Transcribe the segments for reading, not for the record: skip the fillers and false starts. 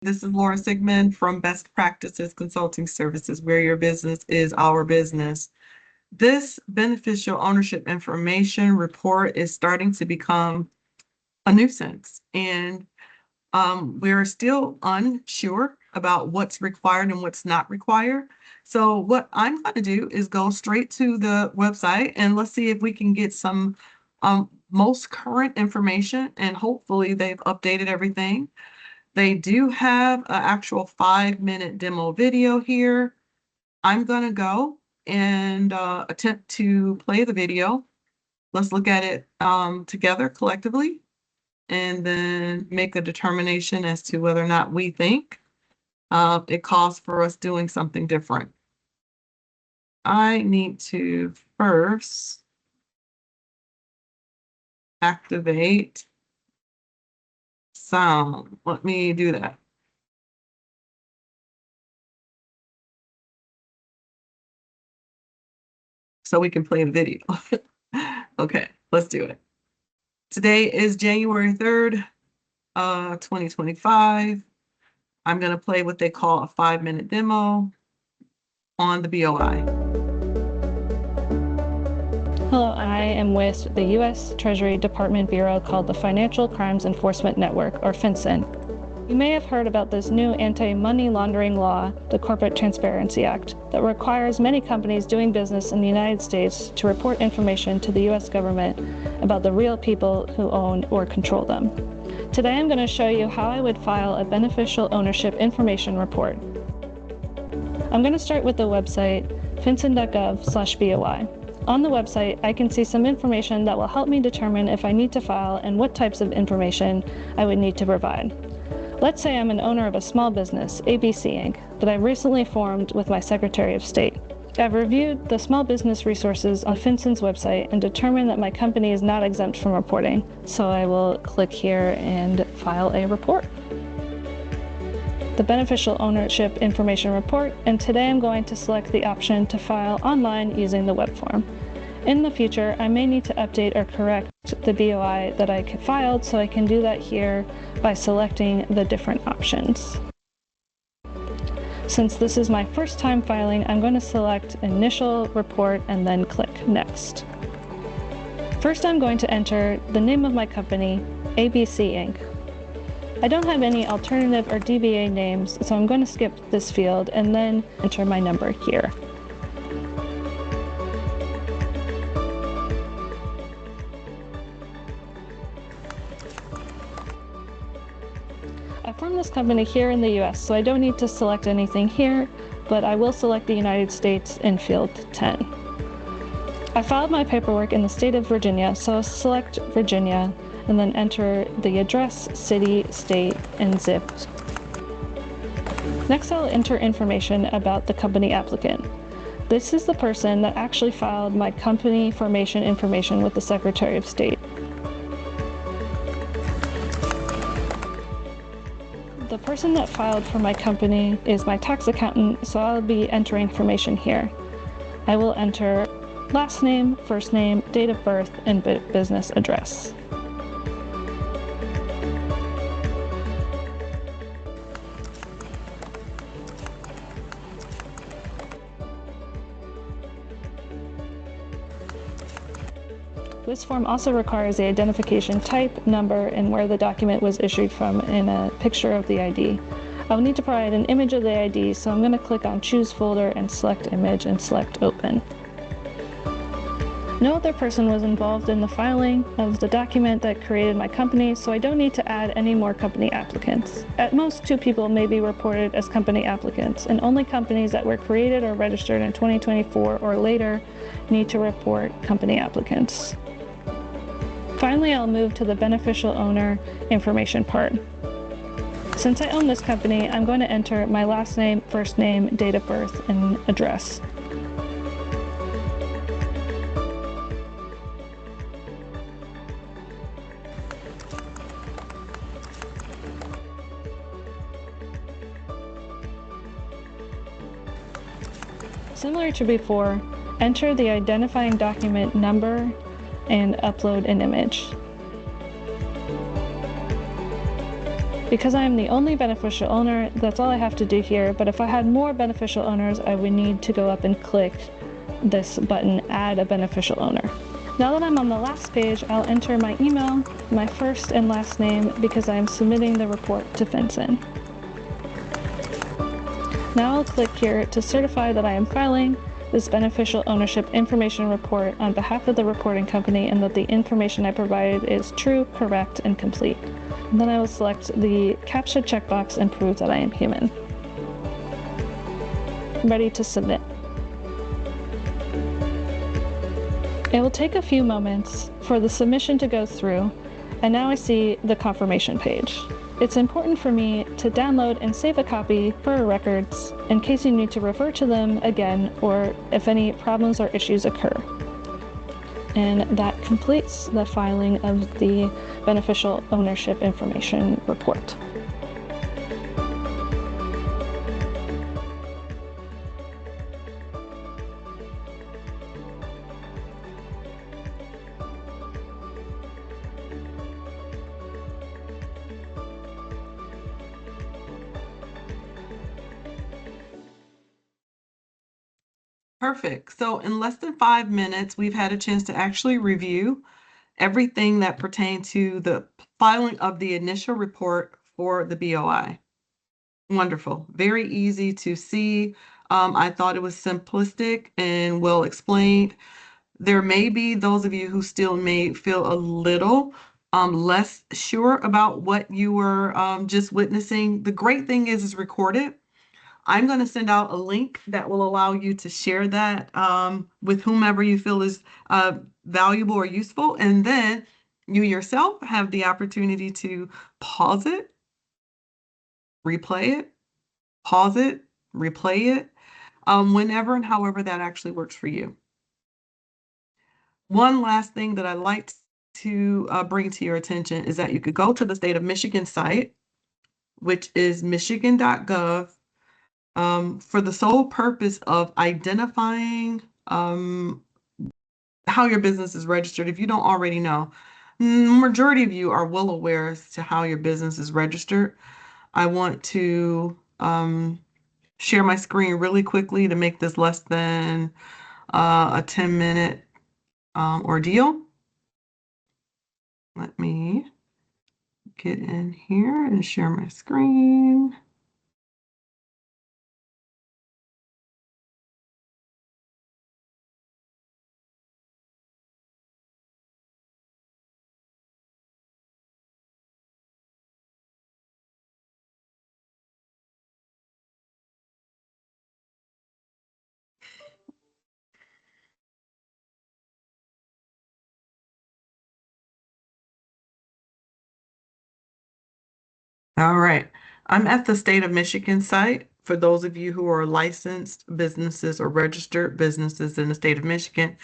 This is Laura Sigmund from Best Practices Consulting Services, where your business is our business. This beneficial ownership information report is starting to become a nuisance, and we're still unsure about what's required and what's not required. So what I'm going to do is go straight to the website and let's see if we can get some most current information, and hopefully they've updated everything. They do have an actual 5-minute demo video here. I'm gonna go and attempt to play the video. Let's look at it together collectively and then make a determination as to whether or not we think it calls for us doing something different. I need to first activate sound. Let me do that. So we can play the video. Okay, let's do it. Today is January 3rd, 2025. I'm going to play what they call a 5-minute demo on the BOI. Hello, I am with the U.S. Treasury Department Bureau called the Financial Crimes Enforcement Network, or FinCEN. You may have heard about this new anti-money laundering law, the Corporate Transparency Act, that requires many companies doing business in the United States to report information to the U.S. government about the real people who own or control them. Today I'm going to show you how I would file a beneficial ownership information report. I'm going to start with the website fincen.gov/BOI. On the website, I can see some information that will help me determine if I need to file and what types of information I would need to provide. Let's say I'm an owner of a small business, ABC Inc., that I've recently formed with my Secretary of State. I've reviewed the small business resources on FinCEN's website and determined that my company is not exempt from reporting, so I will click here and file a report. The Beneficial Ownership Information Report, and today I'm going to select the option to file online using the web form. In the future, I may need to update or correct the BOI that I filed, so I can do that here by selecting the different options. Since this is my first time filing, I'm going to select Initial Report and then click Next. First, I'm going to enter the name of my company, ABC Inc. I don't have any alternative or DBA names, so I'm going to skip this field and then enter my number here. I formed this company here in the US, so I don't need to select anything here, but I will select the United States in field 10. I filed my paperwork in the state of Virginia, so I'll select Virginia and then enter the address, city, state, and zip. Next, I'll enter information about the company applicant. This is the person that actually filed my company formation information with the Secretary of State. The person that filed for my company is my tax accountant, so I'll be entering information here. I will enter last name, first name, date of birth, and business address. This form also requires the identification type, number, and where the document was issued from and a picture of the ID. I'll need to provide an image of the ID, so I'm going to click on Choose Folder and select Image and select Open. No other person was involved in the filing of the document that created my company, so I don't need to add any more company applicants. At most, 2 people may be reported as company applicants, and only companies that were created or registered in 2024 or later need to report company applicants. Finally, I'll move to the beneficial owner information part. Since I own this company, I'm going to enter my last name, first name, date of birth, and address. Similar to before, enter the identifying document number and upload an image. Because I am the only beneficial owner, that's all I have to do here, but if I had more beneficial owners, I would need to go up and click this button, Add a Beneficial Owner. Now that I'm on the last page, I'll enter my email, my first and last name, because I am submitting the report to FinCEN. Now I'll click here to certify that I am filing this beneficial ownership information report on behalf of the reporting company and that the information I provided is true, correct, and complete. And then I will select the CAPTCHA checkbox and prove that I am human. I'm ready to submit. It will take a few moments for the submission to go through, and now I see the confirmation page. It's important for me to download and save a copy for our records in case you need to refer to them again or if any problems or issues occur. And that completes the filing of the beneficial ownership information report. Perfect. So in less than 5 minutes, we've had a chance to actually review everything that pertained to the filing of the initial report for the BOI. Wonderful. Very easy to see. I thought it was simplistic and well explained. There may be those of you who still may feel a little less sure about what you were just witnessing. The great thing is it's recorded. I'm going to send out a link that will allow you to share that with whomever you feel is valuable or useful. And then you yourself have the opportunity to pause it, replay it, pause it, replay it, whenever and however that actually works for you. One last thing that I'd like to bring to your attention is that you could go to the state of Michigan site, which is michigan.gov, for the sole purpose of identifying how your business is registered. If you don't already know, majority of you are well aware as to how your business is registered. I want to share my screen really quickly to make this less than a 10-minute ordeal. Let me get in here and share my screen. All right. I'm at the state of Michigan site. For those of you who are licensed businesses or registered businesses in the state of Michigan,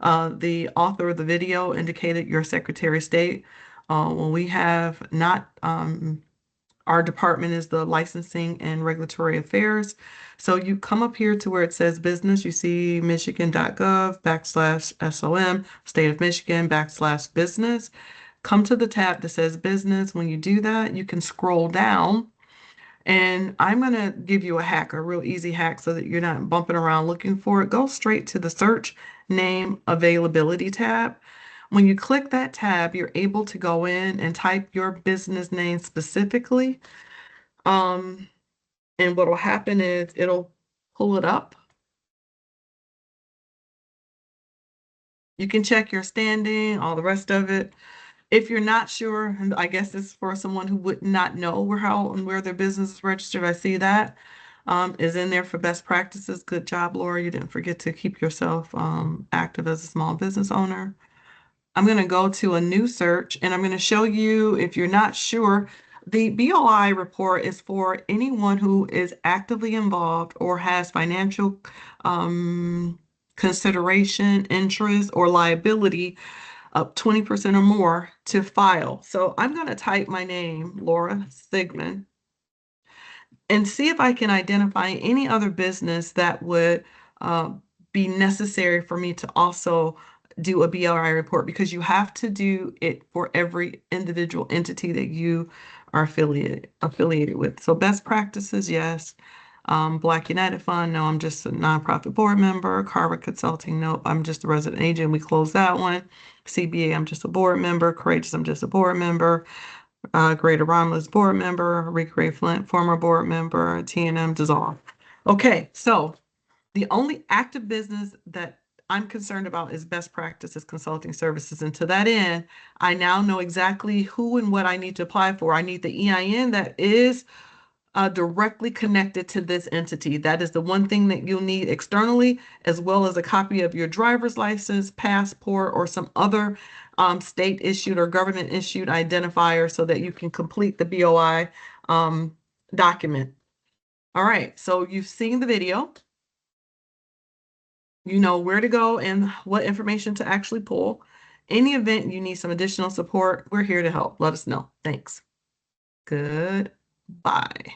the author of the video indicated your Secretary of State. When we have not, our department is the Licensing and Regulatory Affairs. So you come up here to where it says business, you see michigan.gov/SOM, state of Michigan /business. Come to the tab that says business. When you do that, you can scroll down, and I'm going to give you a hack, a real easy hack so that you're not bumping around looking for it. Go straight to the search name availability tab. When you click that tab, you're able to go in and type your business name specifically. And what will happen is it'll pull it up. You can check your standing, all the rest of it. If you're not sure, and I guess it's for someone who would not know where their business is registered, I see that is in there for best practices. Good job, Laura. You didn't forget to keep yourself active as a small business owner. I'm going to go to a new search, and I'm going to show you, if you're not sure, the BOI report is for anyone who is actively involved or has financial consideration, interest, or liability up 20% or more to file. So I'm going to type my name, Laura Sigmund, and see if I can identify any other business that would be necessary for me to also do a BOI report, because you have to do it for every individual entity that you are affiliated with. So best practices, yes. Black United Fund, no, I'm just a nonprofit board member. Carver Consulting, no, I'm just a resident agent. We closed that one. CBA, I'm just a board member. Courageous, I'm just a board member. Greater Romulus board member. Recreate Flint, former board member. T&M dissolved. Okay, so the only active business that I'm concerned about is best practices consulting services. And to that end, I now know exactly who and what I need to apply for. I need the EIN that is directly connected to this entity. That is the one thing that you'll need externally, as well as a copy of your driver's license, passport, or some other state issued or government issued identifier so that you can complete the BOI document. All right, so you've seen the video. You know where to go and what information to actually pull. Any event you need some additional support, we're here to help. Let us know. Thanks. Goodbye.